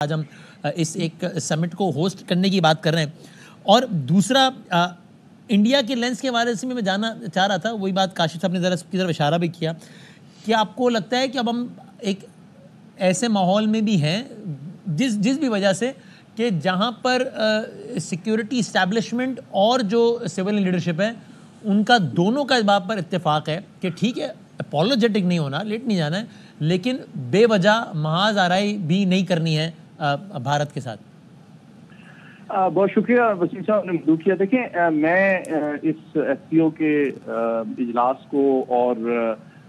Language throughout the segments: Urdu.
آج ہم اس ایک سمٹ کو ہوسٹ کرنے کی بات کر رہے ہیں، اور دوسرا انڈیا کے لینس کے حوالے سے میں جاننا چاہ رہا تھا، وہی بات کاشف صاحب نے ذرا اس کی طرف اشارہ بھی کیا کہ آپ کو لگتا ہے کہ اب ہم ایک ایسے ماحول میں بھی ہیں جس بھی وجہ سے کہ جہاں پر سیکیورٹی اسٹیبلشمنٹ اور جو سول لیڈرشپ ہے ان کا دونوں کا اس بات پر اتفاق ہے کہ ٹھیک ہے اپولوجیٹک نہیں ہونا، لیٹ نہیں جانا ہے، لیکن بے وجہ محاذ آرائی بھی نہیں کرنی ہے بھارت کے ساتھ؟ بہت شکریہ وسیم صاحب نے مدعو کیا۔ دیکھیں، میں اس ایس سی او کے اجلاس کو اور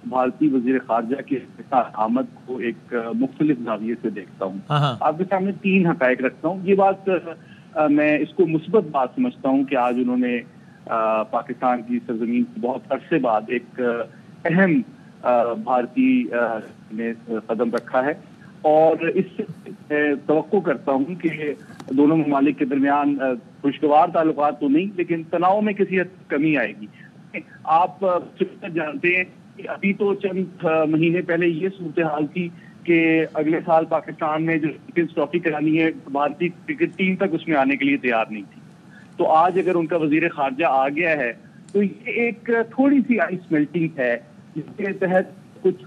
بھارتی وزیر خارجہ کے آمد کو ایک مختلف زاویے سے دیکھتا ہوں۔ آپ کے سامنے 3 حقائق رکھتا ہوں۔ یہ بات میں اس کو مثبت بات سمجھتا ہوں کہ آج انہوں نے پاکستان کی سرزمین بہت عرصے بعد ایک اہم بھارتی نے قدم رکھا ہے، اور اس سے توقع کرتا ہوں کہ دونوں ممالک کے درمیان خوشگوار تعلقات تو نہیں لیکن تناؤ میں کسی حد کمی آئے گی۔ آپ جانتے ہیں کہ ابھی تو چند مہینے پہلے یہ صورتحال تھی کہ اگلے سال پاکستان میں جو چیمپئنز ٹرافی کرانی ہے بھارتی کرکٹ ٹیم تک اس میں آنے کے لیے تیار نہیں تھی، تو آج اگر ان کا وزیر خارجہ آ گیا ہے تو یہ ایک تھوڑی سی آئس میلٹنگ ہے، جس کے تحت کچھ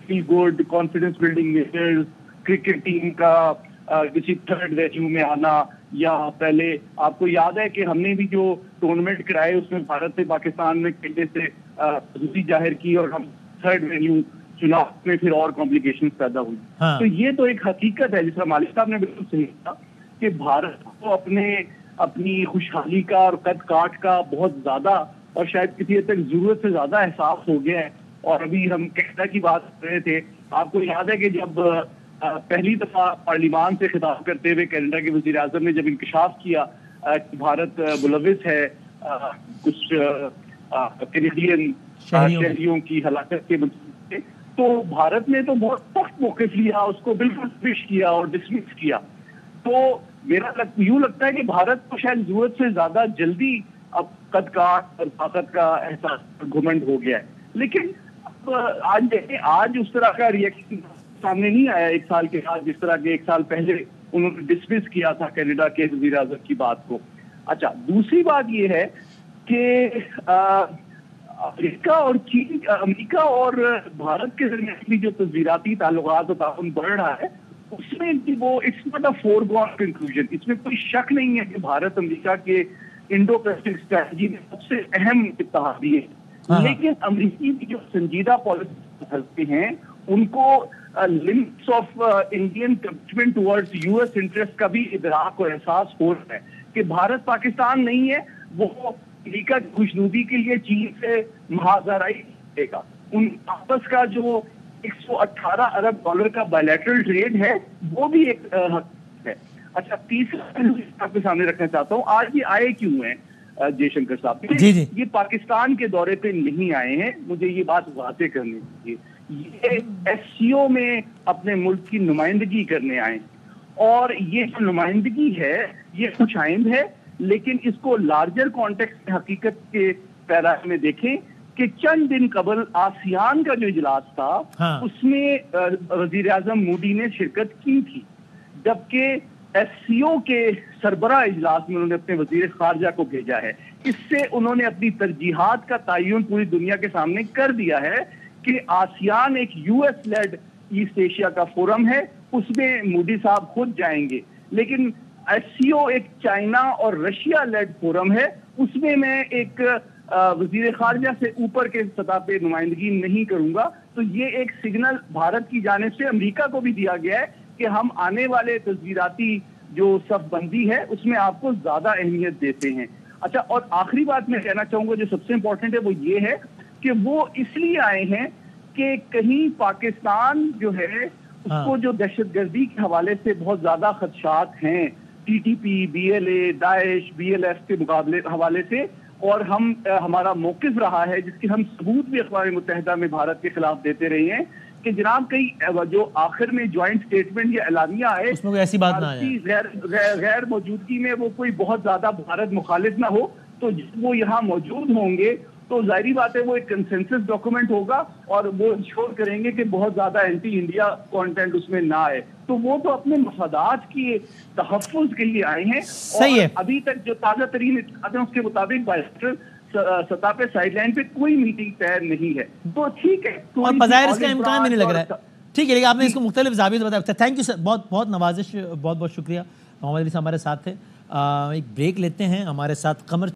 feel good confidence building measures, cricket team کا کسی تھرڈ وینیو میں آنا، یا پہلے آپ کو یاد ہے کہ ہم نے بھی جو ٹورنامنٹ کرائے اس میں بھارت سے پاکستان میں کھیلنے سے حضوری ظاہر کی اور ہم تھرڈ وینیو چنا، میں پھر اور کمپلیکیشنز پیدا ہوئی۔ تو یہ تو ایک حقیقت ہے، جس طرح مالک صاحب نے بالکل صحیح کہا کہ بھارت کو اپنی خوشحالی کا اور قد کاٹ کا بہت زیادہ اور شاید کسی حد تک ضرورت سے زیادہ احساس ہو گیا ہے۔ اور ابھی ہم کینیڈا کی بات کر رہے تھے، آپ کو یاد ہے کہ جب پہلی دفعہ پارلیمان سے خطاب کرتے ہوئے کینیڈا کے وزیر اعظم نے جب انکشاف کیا کہ بھارت ملوث ہے کچھ کینیڈین شہریوں کی ہلاکت کے منصوبے سے، تو بھارت نے تو بہت سخت موقف لیا، اس کو بالکل پیش کیا اور ڈسمس کیا۔ تو میرا یوں لگتا ہے کہ بھارت کو شاید ضرورت سے زیادہ جلدی اب قد کاٹ اور طاقت کا احساس گھمنڈ ہو گیا ہے۔ لیکن آج دیکھیں، آج اس طرح کا ریئیکشن سامنے نہیں آیا ایک سال کے بعد، جس طرح کے ایک سال پہلے انہوں نے ڈسمس کیا تھا کینیڈا کے وزیر اعظم کی بات کو۔ اچھا، دوسری بات یہ ہے کہ امریکہ اور بھارت کے درمیان جو تصویراتی تعلقات و تعاون بڑھ رہا ہے، اس میں وہ it's not a foregone conclusion. اس میں کوئی شک نہیں ہے کہ بھارت امریکہ کے انڈو پیسفک اسٹریٹجی میں سب سے اہم اتحادی ہے، لیکن امریکی کی جو سنجیدہ پالیسی ہیں ان کو limits of Indian commitment towards U S interest کا بھی ادراک اور احساس ہو رہا ہے کہ بھارت پاکستان نہیں ہے، وہ امریکہ کی خوشنودی کے لیے چین سے محاذ آرائی دے گا۔ ان آپس کا جو $118 ارب کا بائیلیٹرل ٹریڈ ہے وہ بھی ایک حق ہے۔ اچھا، تیسرا آپ کے سامنے رکھنا چاہتا ہوں، آج یہ آئے کیوں ہیں جے شنکر صاحب؟ یہ پاکستان کے دورے پہ نہیں آئے ہیں، مجھے یہ بات واضح کرنی چاہیے، یہ ایس سی او میں اپنے ملک کی نمائندگی کرنے آئے ہیں، اور یہ جو نمائندگی ہے یہ خوش آئند ہے، لیکن اس کو لارجر کانٹیکسٹ میں حقیقت کے پیرائے میں دیکھیں کہ چند دن قبل آسیان کا جو اجلاس تھا اس میں وزیر اعظم مودی نے شرکت کی تھی، جبکہ ایس سی او کے سربراہ اجلاس میں انہوں نے اپنے وزیر خارجہ کو بھیجا ہے۔ اس سے انہوں نے اپنی ترجیحات کا تعین پوری دنیا کے سامنے کر دیا ہے کہ آسیان ایک U S led East Asia کا فورم ہے، اس میں مودی صاحب خود جائیں گے، لیکن ایس سی او ایک چائنا اور رشیا لیڈ فورم ہے، اس میں ایک وزیر خارجہ سے اوپر کے سطح پہ نمائندگی نہیں کروں گا۔ تو یہ ایک سگنل بھارت کی جانب سے امریکہ کو بھی دیا گیا ہے کہ ہم آنے والے تصویراتی جو صف بندی ہے اس میں آپ کو زیادہ اہمیت دیتے ہیں۔ اچھا، اور آخری بات میں کہنا چاہوں گا جو سب سے امپورٹنٹ ہے وہ یہ ہے کہ وہ اس لیے آئے ہیں کہ کہیں پاکستان جو ہے اس کو جو دہشت گردی کے حوالے سے بہت زیادہ خدشات ہیں، T T P, B L A, داعش، بی ایل ایف کے مقابلے حوالے سے، اور ہمارا موقف رہا ہے جس کے ہم ثبوت بھی اقوام متحدہ میں بھارت کے خلاف دیتے رہے ہیں کہ جناب کئی جو آخر میں جوائنٹ سٹیٹمنٹ یا اعلامیہ آئے اس میں کوئی ایسی بات نہ آیا، غیر موجودگی میں وہ کوئی بہت زیادہ بھارت مخالف نہ ہو، تو وہ یہاں موجود ہوں گے تو ظاہری بات ہے وہ ایک کنسنسس ڈاکومنٹ ہوگا اور وہ انشور کریں گے کہ بہت زیادہ اینٹی انڈیا کانٹینٹ اس میں نہ آئے. تو وہ تو اپنے مفادات کی تحفظ کے لیے آئے ہیں. صحیح ہے. ابھی تک جو تازہ ترین اطلاعات ہیں اس کے مطابق بائیسٹر سطح پہ سائیڈ لائن پہ کوئی میٹنگ طے نہیں ہے. تو ٹھیک ہے, اور بظاہر اس کا امکان بھی نہیں لگ رہا ہے. ٹھیک ہے, لیکن آپ نے اس کو مختلف زاویے سے بتایا. تھینک یو سر, بہت بہت نوازش, بہت بہت شکریہ. محمد علی صاحب ہمارے ساتھ تھے. ایک بریک لیتے ہیں. ہمارے ساتھ قمر